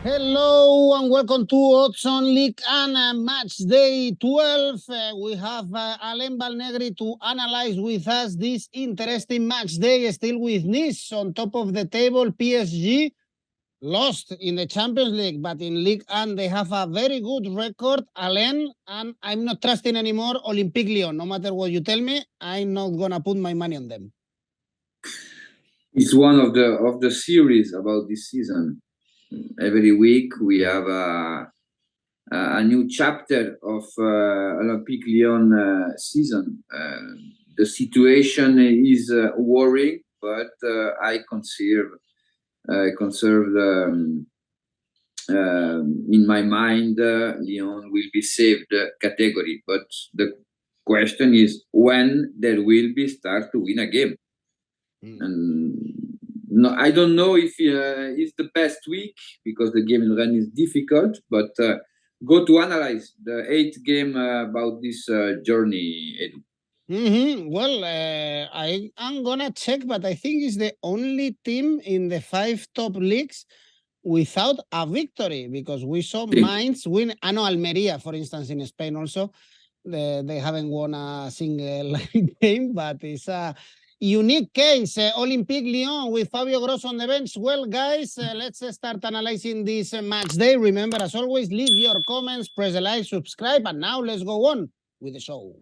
Hello and welcome to Odds on Ligue and Match Day 12. We have Alain Valnegri to analyze with us this interesting match day, still with Nice on top of the table. PSG lost in the Champions League, but in Ligue 1 they have a very good record, Alain, and I'm not trusting anymore Olympique Lyon. No matter what you tell me, I'm not going to put my money on them. It's one of the series about this season. Every week we have a new chapter of Olympique Lyon season. The situation is worrying, but I conserve in my mind Lyon will be saved category. But the question is when there will be start to win a game. And no, I don't know if it's the best week because the game in Rennes is difficult, but go to analyze the 8th game about this journey, Edu. Well, I am going to check, but I think it's the only team in the 5 top leagues without a victory, because we saw Mainz win. Almeria, for instance, in Spain also. They haven't won a single game, but it's a unique case. Olympique Lyon with Fabio Grosso on the bench. Well, guys, let's start analyzing this match day. Remember, as always, leave your comments, press the like, subscribe, and now let's go on with the show.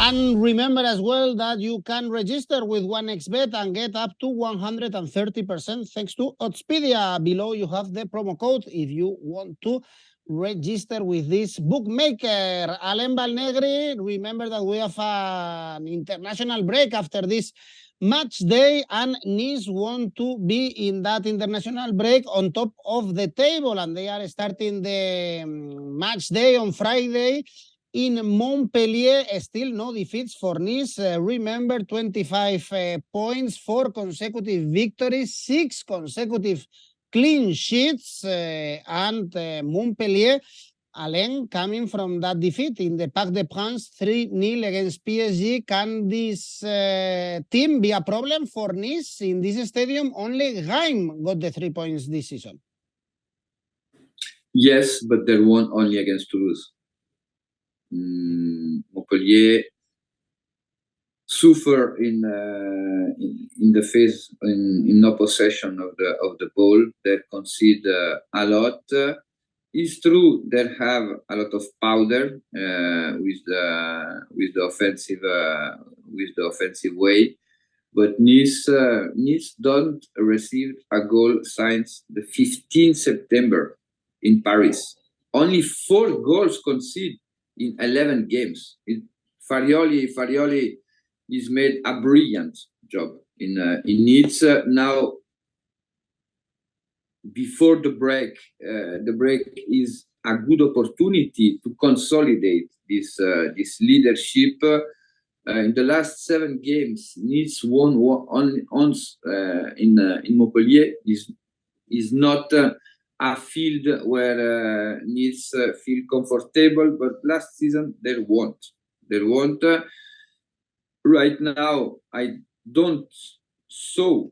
And remember as well that you can register with 1xBet and get up to 130% thanks to Oddspedia. Below you have the promo code if you want to register with this bookmaker. Alain Valnegri, remember that we have an international break after this match day, and Nice want to be in that international break on top of the table, and they are starting the match day on Friday in Montpellier. Still no defeats for Nice. Remember, 25 points, 4 consecutive victories, 6 consecutive clean sheets, and Montpellier, Alain, coming from that defeat in the Parc des Princes, 3-0 against PSG. Can this team be a problem for Nice in this stadium? Only Reims got the 3 points this season. Yes, but they won only against Toulouse. Montpellier suffer in the phase in no possession of the ball. They concede a lot. It's true they have a lot of powder with the offensive way, but Nice don't receive a goal since the 15th September in Paris. Only 4 goals conceded in 11 games. Farioli is made a brilliant job in Nice. Now, before the break is a good opportunity to consolidate this leadership. In the last 7 games, Nice won once in Montpellier. Is not a field where Nice feel comfortable, but last season they won. Right now, I don't saw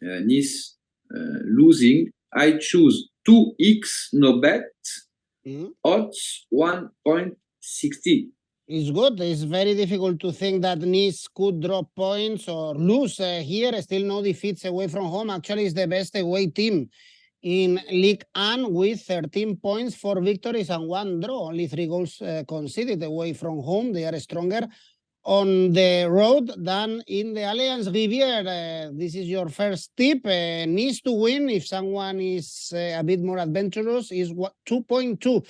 Nice losing. I choose 2x no bet, odds 1.60. It's good. It's very difficult to think that Nice could drop points or lose here. Still no defeats away from home. Actually, it's the best away team in Ligue 1 with 13 points, 4 victories and 1 draw. Only 3 goals conceded away from home. They are stronger on the road than in the Allianz Rivière. This is your first tip. Nice to win, if someone is a bit more adventurous, is 2.2.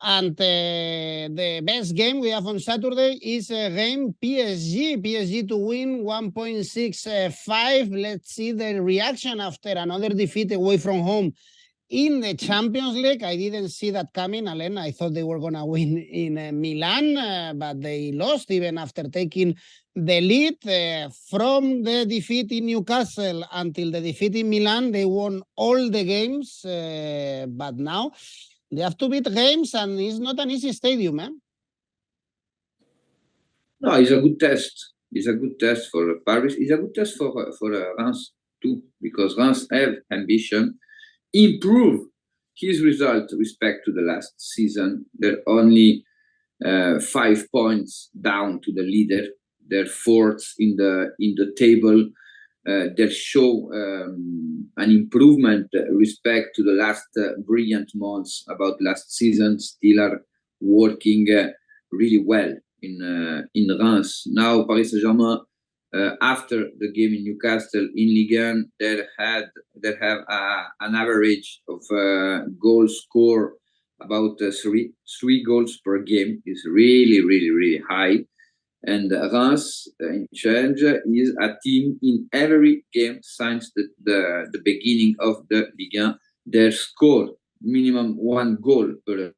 And the best game we have on Saturday is Reims PSG. PSG to win 1.65. Let's see the reaction after another defeat away from home in the Champions League. I didn't see that coming, Alain. I thought they were going to win in Milan, but they lost even after taking the lead. From the defeat in Newcastle until the defeat in Milan, they won all the games. But now They have to beat Reims, and it's not an easy stadium, eh? No, it's a good test. It's a good test for Paris. It's a good test for Reims too, because Reims have ambition. Improve his result respect to the last season. They're only 5 points down to the leader. They're fourth in the table. They show an improvement respect to the last brilliant months about last season. Still are working really well in Reims. Now Paris Saint-Germain, after the game in Newcastle in Ligue 1, they have an average of goal score about three goals per game. Is really high. And Reims, in change, is a team in every game since the beginning of the Ligue 1. They score minimum 1 goal per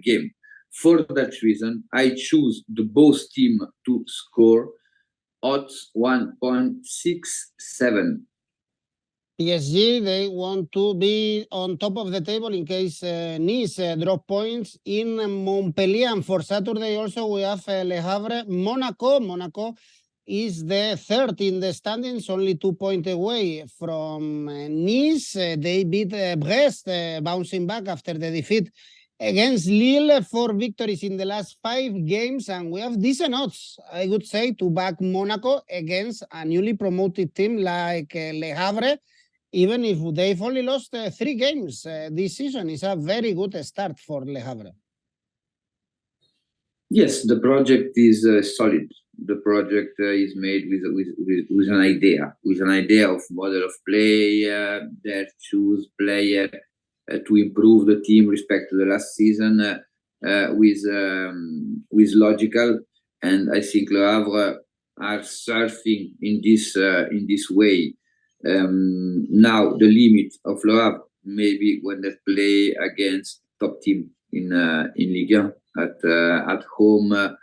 game. For that reason, I choose the both team to score odds 1.67. PSG, they want to be on top of the table in case Nice drop points in Montpellier. And for Saturday also we have Le Havre, Monaco. Monaco is the third in the standings, only 2 points away from Nice. They beat Brest, bouncing back after the defeat against Lille. 4 victories in the last 5 games, and we have decent odds, I would say, to back Monaco against a newly promoted team like Le Havre. Even if they've only lost 3 games this season, it's a very good start for Le Havre. Yes, the project is solid. The project is made with an idea of model of play. They choose player to improve the team respect to the last season with logical, and I think Le Havre are surfing in this way. Now the limit of Le Havre maybe when they play against top team in Ligue 1 at home.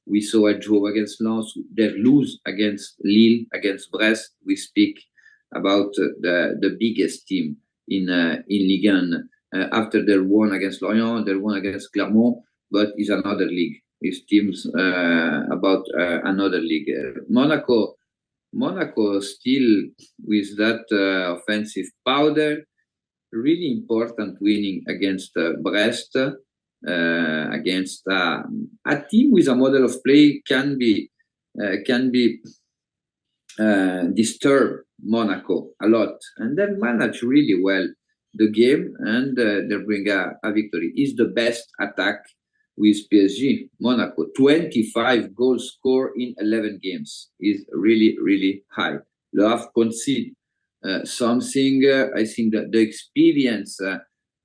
We saw a draw against Lens. They lose against Lille, against Brest. We speak about the biggest team in Ligue 1. After they won against Lorient, they won against Clermont, but it's another league. It's teams about another league. Monaco still with that offensive powder, really important winning against Brest, against a team with a model of play can be disturb Monaco a lot, and then manage really well the game, and they bring a victory. Is the best attack with PSG. Monaco 25 goals scored in 11 games is really high. Le Havre concede something. I think that the experience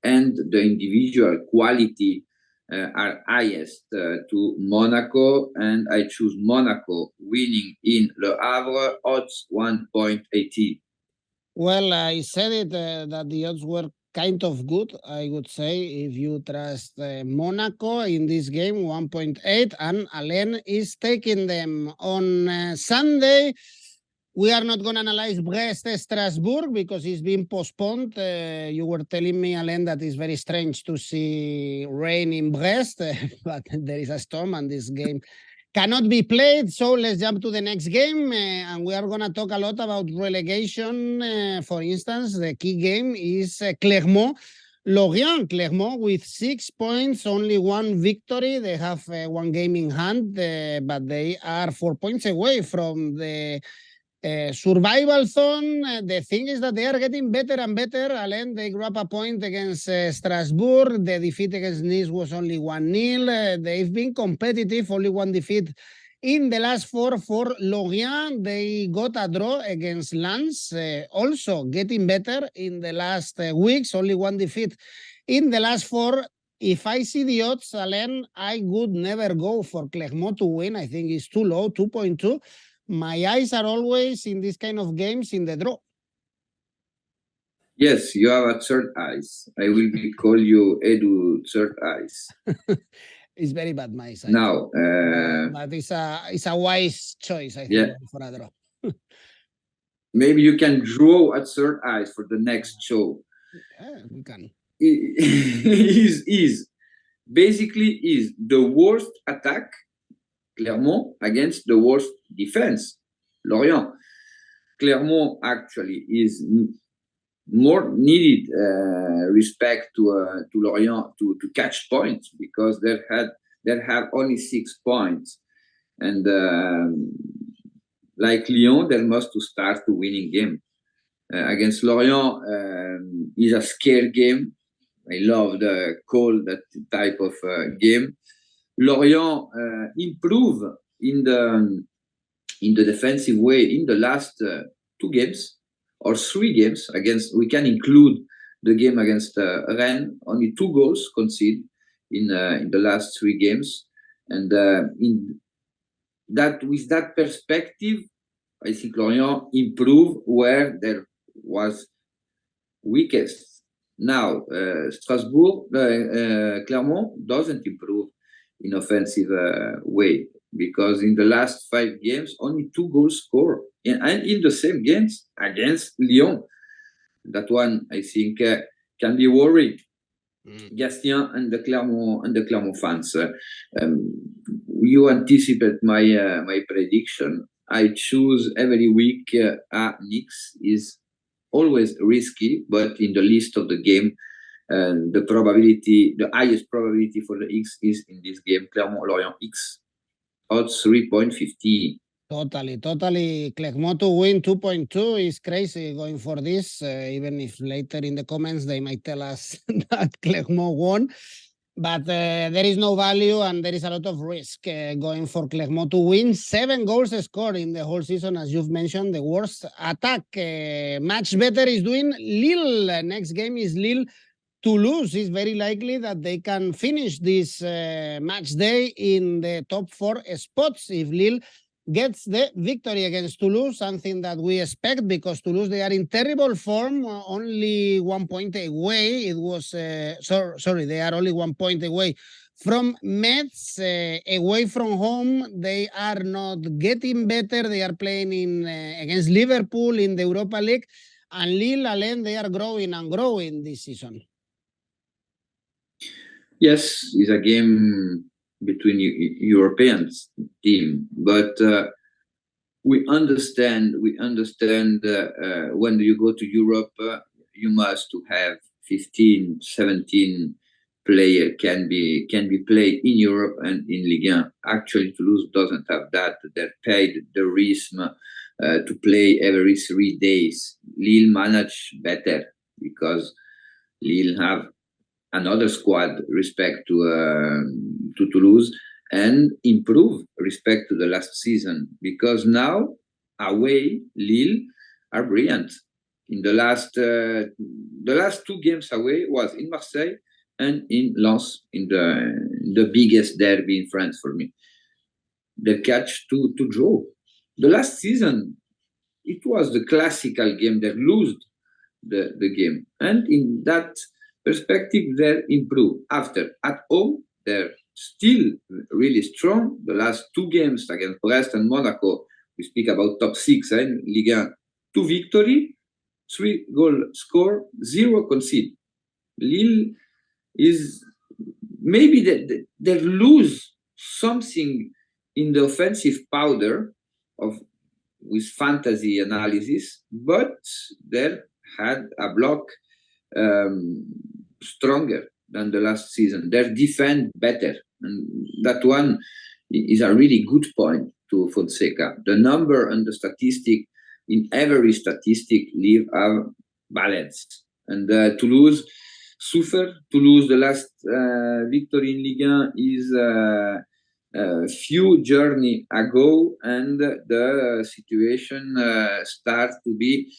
and the individual quality are highest to Monaco, and I choose Monaco winning in Le Havre, odds 1.80. Well, I said it that the odds were kind of good, I would say, if you trust Monaco in this game, 1.8, and Alain is taking them on Sunday. We are not going to analyze Brest Strasbourg because it's been postponed. You were telling me, Alain, that it's very strange to see rain in Brest, but there is a storm and this game cannot be played. So let's jump to the next game, and we are going to talk a lot about relegation. For instance, the key game is Clermont. Lorient, Clermont with 6 points, only 1 victory. They have 1 game in hand, but they are 4 points away from the survival zone. The thing is that they are getting better and better. Alain, they grab a point against Strasbourg. The defeat against Nice was only 1-0. They've been competitive, only 1 defeat in the last 4 for Lorient. They got a draw against Lens, also getting better in the last weeks, only 1 defeat in the last 4. If I see the odds, Alain, I would never go for Clermont to win. I think it's too low, 2.2. My eyes are always in this kind of games in the draw. Yes, you have a third eyes. I will call you Edu third eyes. It's very bad, my side. Now, but it's a wise choice, I think, for a draw. Maybe you can draw a third eyes for the next show. Yeah, we can. is basically is the worst attack, Clermont, against the worst defense, Lorient. Clermont actually is more needed respect to Lorient to catch points, because they have only 6 points, and like Lyon, they must to start to winning game. Against Lorient is a scare game. I love the call that type of game. Lorient improve in the defensive way in the last 2 games or 3 games against. We can include the game against Rennes. Only 2 goals conceded in the last 3 games, and in that, with that perspective, I think Lorient improve where there was weakest. Now Strasbourg, Clermont doesn't improve in offensive way, because in the last 5 games only 2 goals scored, and in the same games against Lyon. That one, I think, can be worried. Gastien and the Clermont fans. You anticipate my prediction. I choose every week 𝐿𝐿𝐼𝐻 is always risky, but in the list of the game, the highest probability for the X is in this game, Clermont-Lorient X, odds 3.50. Totally. Clermont to win 2.2 is crazy going for this, even if later in the comments they might tell us that Clermont won. But there is no value and there is a lot of risk going for Clermont to win. 7 goals scored in the whole season, as you've mentioned. The worst attack. Much better is doing Lille. Next game is Lille. Toulouse is very likely that they can finish this match day in the top 4 spots if Lille gets the victory against Toulouse, something that we expect, because Toulouse, they are in terrible form, only 1 point away. It was, they are only 1 point away from Metz, away from home. They are not getting better. They are playing against Liverpool in the Europa League, and Lille, Alain, they are growing and growing this season. Yes, it's a game between European team, but we understand when you go to Europe, you must to have 15, 17 player can be played in Europe and in Ligue 1. Actually, Toulouse doesn't have that. They're paid the Reims to play every 3 days. Lille manage better because Lille have another squad respect to Toulouse, and improve respect to the last season, because now away Lille are brilliant. In the last 2 games away was in Marseille and in Lens, in the biggest derby in France for me. They catch to draw. The last season it was the classical game. They lose the game, and in that perspective, they improve. After at home, they're still really strong. The last 2 games against Brest and Monaco, we speak about top 6 in Ligue 1. 2 victory, 3 goal score, 0 concede. Lille is maybe they lose something in the offensive powder with fantasy analysis, but they had a block stronger than the last season. They defend better, and that one is a really good point to Fonseca. The number and the statistic, in every statistic, Lille have balance. And Toulouse suffer. Toulouse, the last victory in Ligue 1 is a few journey ago, and the situation starts to be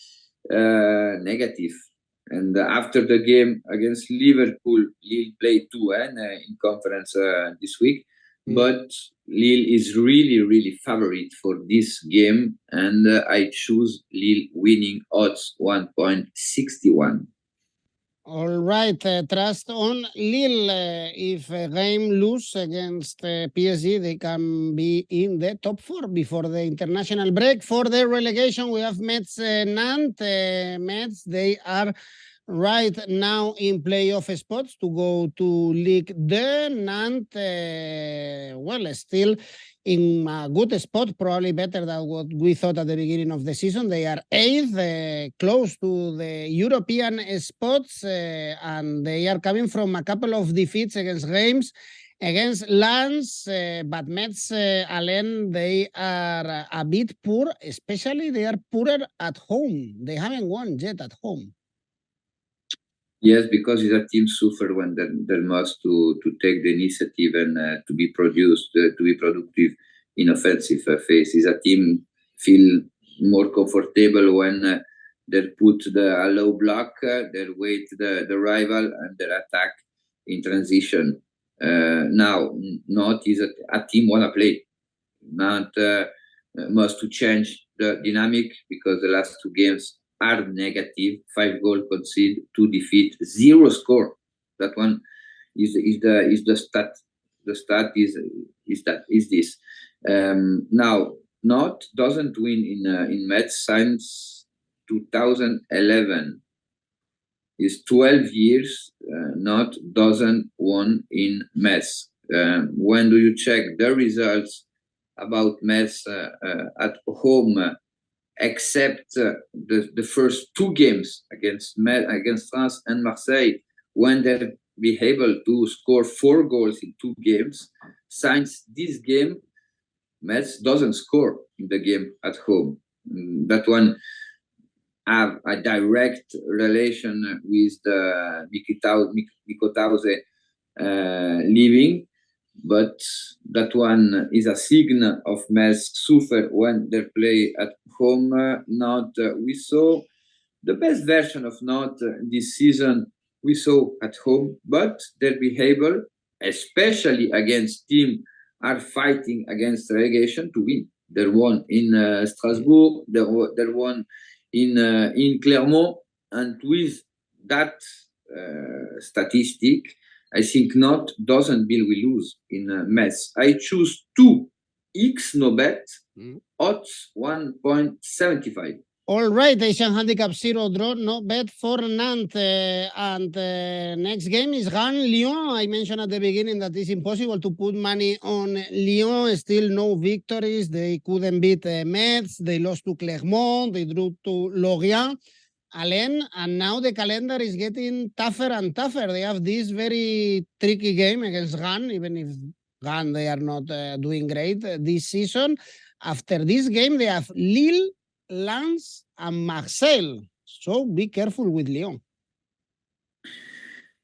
negative. And after the game against Liverpool, Lille played 2 in conference this week. But Lille is really, really favorite for this game, and I choose Lille winning odds 1.61. All right, trust on Lille. If Reims lose against PSG, they can be in the top 4 before the international break. For the relegation, we have Metz, Nantes. Metz, they are right now in playoff spots to go to Ligue 2. Nantes, well, still in a good spot, probably better than what we thought at the beginning of the season. They are 8th, close to the European spots, and they are coming from a couple of defeats against Reims, against Lens, but Metz, Alain, they are a bit poor, especially they are poorer at home. They haven't won yet at home. Yes, because it's a team suffer when they must to take the initiative and to be productive in offensive phase. Is a team feel more comfortable when they put a low block, they wait the rival and they attack in transition. Now, not is a team wanna play. Not must to change the dynamic because the last two games are negative: 5 goal conceded, 2 defeat, 0 score. That one is the stat. The stat is this. Now, Nantes doesn't win in Metz since 2011. Is 12 years Nantes doesn't won in Metz. When do you check the results about Metz at home? Except the first 2 games against France and Marseille, when they'll be able to score 4 goals in 2 games. Since this game, Metz doesn't score in the game at home. That one have a direct relation with the 𝐿𝐿𝐴𝐽𝐻𝐿 leaving. But that one is a sign of Metz suffer when they play at home. We saw the best version of Nantes this season. We saw at home, but their behavior, especially against teams are fighting against relegation, to win. They won in Strasbourg. They won in Clermont, and with that statistic, I think Nantes doesn't will we lose in Metz. I choose 2 𝐋𝐞𝐿 odds 1.75. All right, Asian handicap 0 draw, no bet for Nantes. And next game is Rennes Lyon. I mentioned at the beginning that it's impossible to put money on Lyon. Still no victories. They couldn't beat Metz. They lost to Clermont. They drew to Lorient. Alain, and now the calendar is getting tougher and tougher. They have this very tricky game against Rennes, even if Rennes, they are not doing great this season. After this game, they have Lille, Lens, and Marseille. So be careful with Lyon.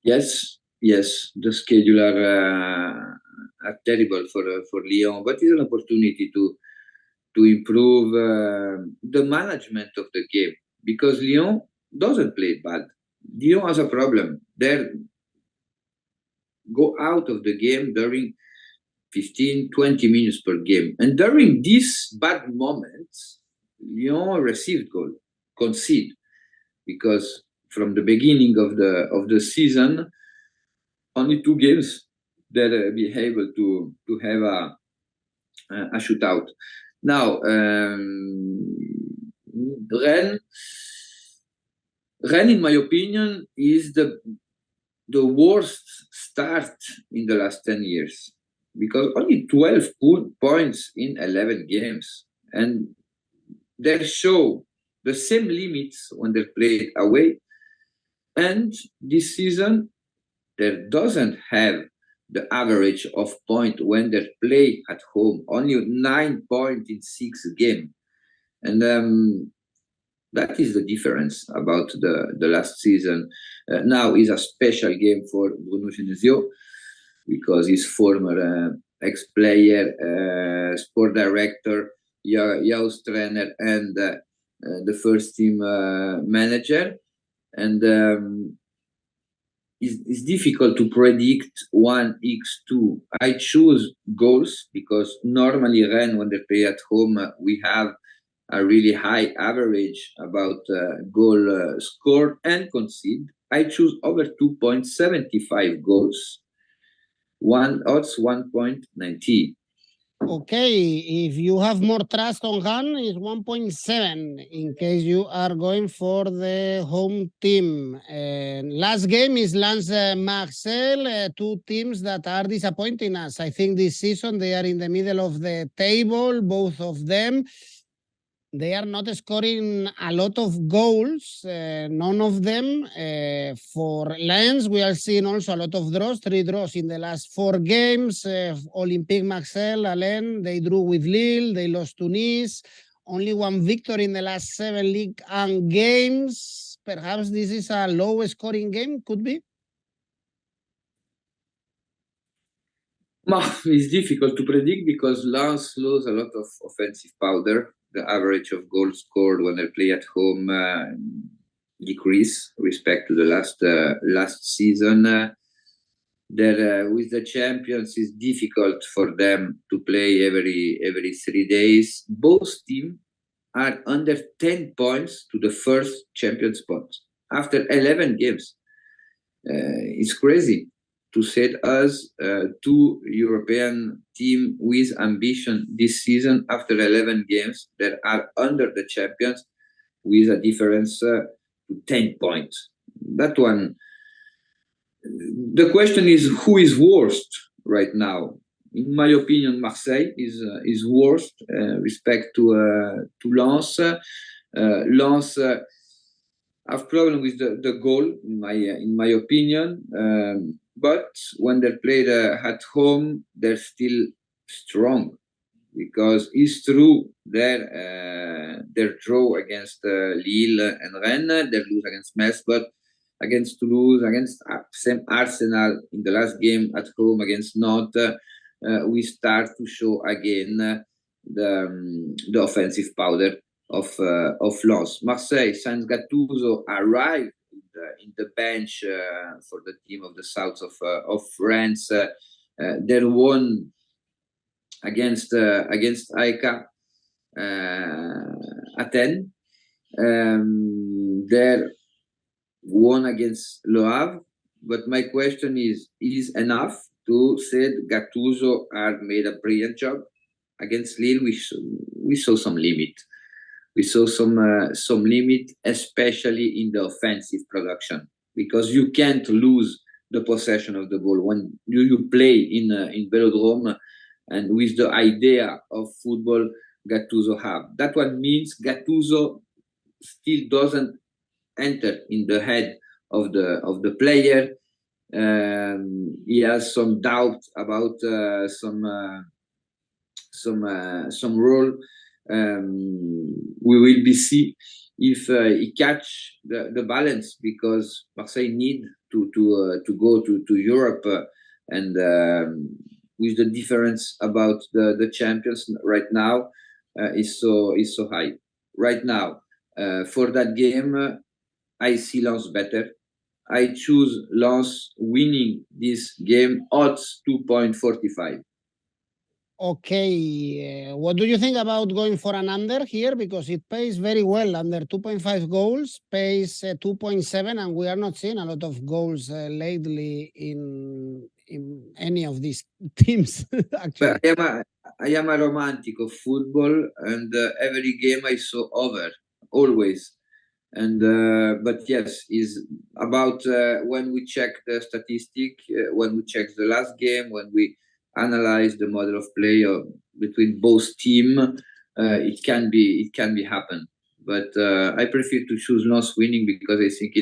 Yes, the schedule are terrible for Lyon, but it's an opportunity to improve the management of the game. Because Lyon doesn't play bad. Lyon has a problem. They go out of the game during 15, 20 minutes per game. And during these bad moments, Lyon received goal, concede. Because from the beginning of the season, only 2 games they'll be able to have a shootout. Now, Rennes, in my opinion, is the worst start in the last 10 years, because only 12 points in 11 games, and they show the same limits when they played away. And this season, they doesn't have the average of point when they play at home, only 9 points in 6 games. And that is the difference about the last season. Now is a special game for 𝐜𝐭𝐚𝐲, because his former ex-player, sport director, youth trainer, and the first team manager. And it's difficult to predict 1x2. I choose goals because normally Rennes, when they play at home, we have a really high average about goal scored and conceded. I choose over 2.75 goals. Odds 1.90. Okay, if you have more trust on hand, it's 1.7 in case you are going for the home team. Last game is Lens Marseille, two teams that are disappointing us. I think this season they are in the middle of the table, both of them. They are not scoring a lot of goals, none of them. For Lens, we are seeing also a lot of draws, 3 draws in the last 4 games. Olympique Marseille, Alain, they drew with Lille, they lost to Nice. Only 1 victory in the last 7 Ligue 1 games. Perhaps this is a low scoring game, could be? It's difficult to predict because Lens lose a lot of offensive powder. The average of goals scored when they play at home decrease respect to the last season. With the champions, it's difficult for them to play every 3 days. Both teams are under 10 points to the first champion spot after 11 games. It's crazy to set us 2 European team with ambition this season after 11 games that are under the champions with a difference to 10 points. That one, the question is who is worst right now. In my opinion, Marseille is worst respect to Lens. Lens have problem with the goal in my opinion. But when they played at home, they're still strong because it's true their draw against Lille and Rennes, they lose against Metz, but against Toulouse, against same Arsenal in the last game at home against Nantes, we start to show again the offensive powder of Lens. Marseille, since Gattuso arrived in the bench for the team of the south of France, they won against 𝐿𝐴𝐶A Athens. They won against Le Havre. But my question is enough to say Gattuso had made a brilliant job against Lille? We saw some limit. We saw some limit, especially in the offensive production, because you can't lose the possession of the ball when you play in Velodrome and with the idea of football Gattuso have. That one means Gattuso still doesn't enter in the head of the player. He has some doubt about some role. We will be see if he catch the balance, because Marseille need to go to Europe and with the difference about the champions right now is so high right now. For that game, I see Lens better. I choose Lens winning this game, odds 2.45. Okay, what do you think about going for an under here? Because it pays very well, under 2.5 goals, pays 2.7, and we are not seeing a lot of goals lately in any of these teams. Actually, But I am a romantic of football, and every game I saw over, always. And but yes, is about when we check the statistic, when we check the last game, when we analyze the model of play between both team, it can be happen. But I prefer to choose Lens winning, because I think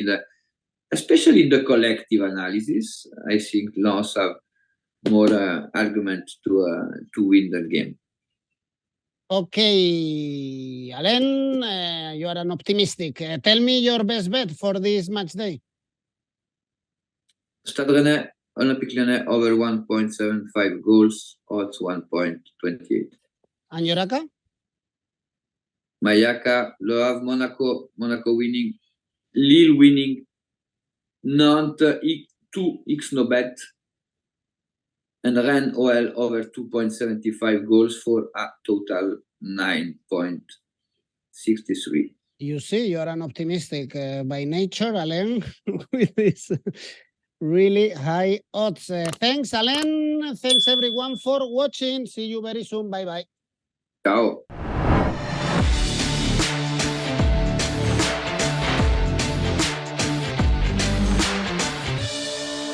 especially in the collective analysis, I think Lens have more argument to win that game. Okay, Alain, you are an optimistic. Tell me your best bet for this match day. Stade Rennais, Olympique Lyonnais over 1.75 goals, odds 1.28. And your ACCA? Mayaka, Le Havre, Monaco winning, Lille winning, Nantes 2 𝐋𝐞𝐿, and Rennes OL over 2.75 goals for a total 9.63. You see, you are an optimistic by nature, Alain, with this. really high odds. Thanks, Alain. Thanks, everyone, for watching. See you very soon. Bye-bye. Ciao.